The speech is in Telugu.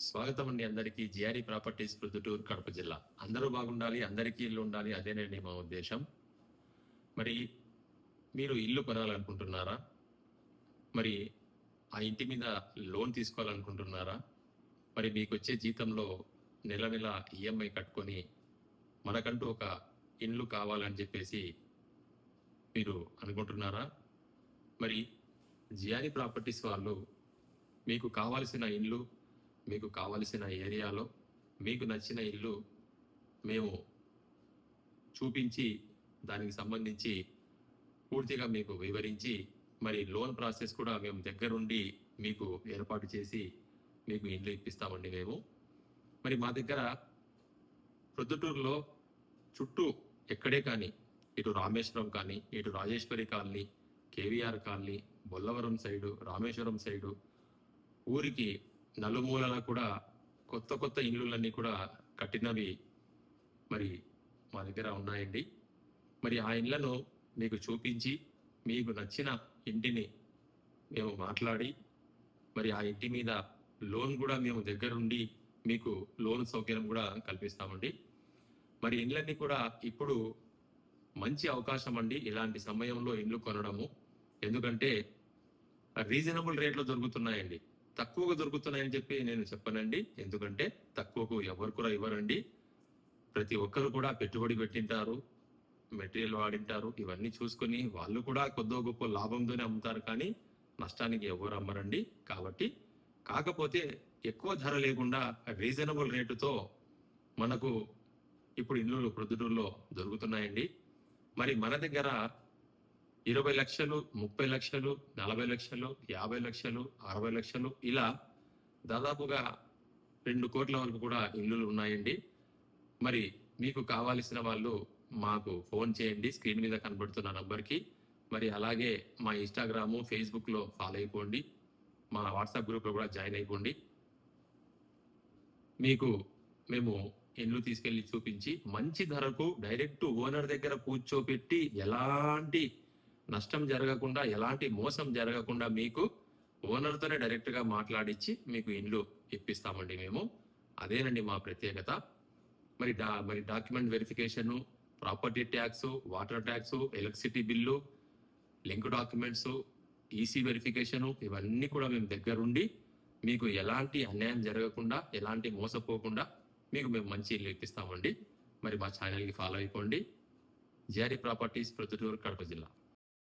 స్వాగతం అండి అందరికీ. జిఆర్ఈ ప్రాపర్టీస్ ప్రొద్దుటూరు కడప జిల్లా. అందరూ బాగుండాలి, అందరికీ ఇల్లు ఉండాలి, అదేనండి మా ఉద్దేశం. మరి మీరు ఇల్లు కొనాలనుకుంటున్నారా? మరి ఆ ఇంటి మీద లోన్ తీసుకోవాలనుకుంటున్నారా? మరి మీకు వచ్చే జీతంలో నెల నెల ఈఎంఐ కట్టుకొని మనకంటూ ఒక ఇల్లు కావాలని చెప్పేసి మీరు అనుకుంటున్నారా? మరి జిఆర్ఈ ప్రాపర్టీస్ వాళ్ళు మీకు కావాల్సిన ఇల్లు, మీకు కావలసిన ఏరియాలో మీకు నచ్చిన ఇల్లు మేము చూపించి దానికి సంబంధించి పూర్తిగా మీకు వివరించి మరి లోన్ ప్రాసెస్ కూడా మేము దగ్గరుండి మీకు ఏర్పాటు చేసి మీకు ఇల్లు ఇప్పిస్తామండి మేము. మరి మా దగ్గర ప్రొద్దుటూరులో చుట్టూ ఎక్కడే కానీ, ఇటు రామేశ్వరం కానీ, ఇటు Rajeshwari colony, KVR colony, Bollavaram side, Rameswaram side, ఊరికి నలుమూలల కూడా కొత్త కొత్త ఇల్లులన్నీ కూడా కట్టినవి మరి మా దగ్గర ఉన్నాయండి. మరి ఆ ఇళ్లను మీకు చూపించి మీకు నచ్చిన ఇంటిని మేము మాట్లాడి మరి ఆ ఇంటి మీద లోన్ కూడా మేము దగ్గరుండి మీకు లోన్ సౌకర్యం కూడా కల్పిస్తామండి. మరి ఇళ్ళన్నీ కూడా ఇప్పుడు మంచి అవకాశం అండి ఇలాంటి సమయంలో ఇల్లు కొనడము. ఎందుకంటే రీజనబుల్ రేట్లో దొరుకుతున్నాయండి. తక్కువగా దొరుకుతున్నాయని చెప్పి నేను చెప్పనండి. ఎందుకంటే తక్కువకు ఎవరు కూడా ఇవ్వరండి. ప్రతి ఒక్కరు కూడా పెట్టుబడి పెట్టింటారు, మెటీరియల్ వాడింటారు. ఇవన్నీ చూసుకొని వాళ్ళు కూడా కొద్దో గొప్ప లాభంతోనే అమ్ముతారు, కానీ నష్టానికి ఎవరు అమ్మరండి. కాబట్టి కాకపోతే ఎక్కువ ధర లేకుండా రీజనబుల్ రేటుతో మనకు ఇప్పుడు ఇల్లులు ప్రొద్దుటూరులో దొరుకుతున్నాయండి. మరి మన దగ్గర 20 లక్షలు, 30 లక్షలు, 40 లక్షలు, 50 లక్షలు, 60 లక్షలు ఇలా దాదాపుగా 2 కోట్ల వరకు కూడా ఇల్లులు ఉన్నాయండి. మరి మీకు కావాల్సిన వాళ్ళు మాకు ఫోన్ చేయండి స్క్రీన్ మీద కనబడుతున్న నంబర్కి. మరి అలాగే మా ఇన్స్టాగ్రాము, ఫేస్బుక్లో ఫాలో అయిపోండి. మా వాట్సాప్ గ్రూప్లో కూడా జాయిన్ అయిపోండి. మీకు మేము ఇల్లు తీసుకెళ్లి చూపించి మంచి ధరకు డైరెక్ట్ ఓనర్ దగ్గర కూర్చోపెట్టి ఎలాంటి నష్టం జరగకుండా, ఎలాంటి మోసం జరగకుండా మీకు ఓనర్తోనే డైరెక్ట్గా మాట్లాడించి మీకు ఇల్లు ఇప్పిస్తామండి మేము. అదేనండి మా ప్రత్యేకత. మరి document verification, property tax, water tax, electricity bill, link documents, EC verification ఇవన్నీ కూడా మేము దగ్గరుండి మీకు ఎలాంటి అన్యాయం జరగకుండా, ఎలాంటి మోసపోకుండా మీకు మేము మంచి ఇల్లు ఇప్పిస్తామండి. మరి మా ఛానల్కి ఫాలో అయిపోండి. జిఆర్ఈ ప్రాపర్టీస్ ప్రొద్దుటూరు కడప జిల్లా.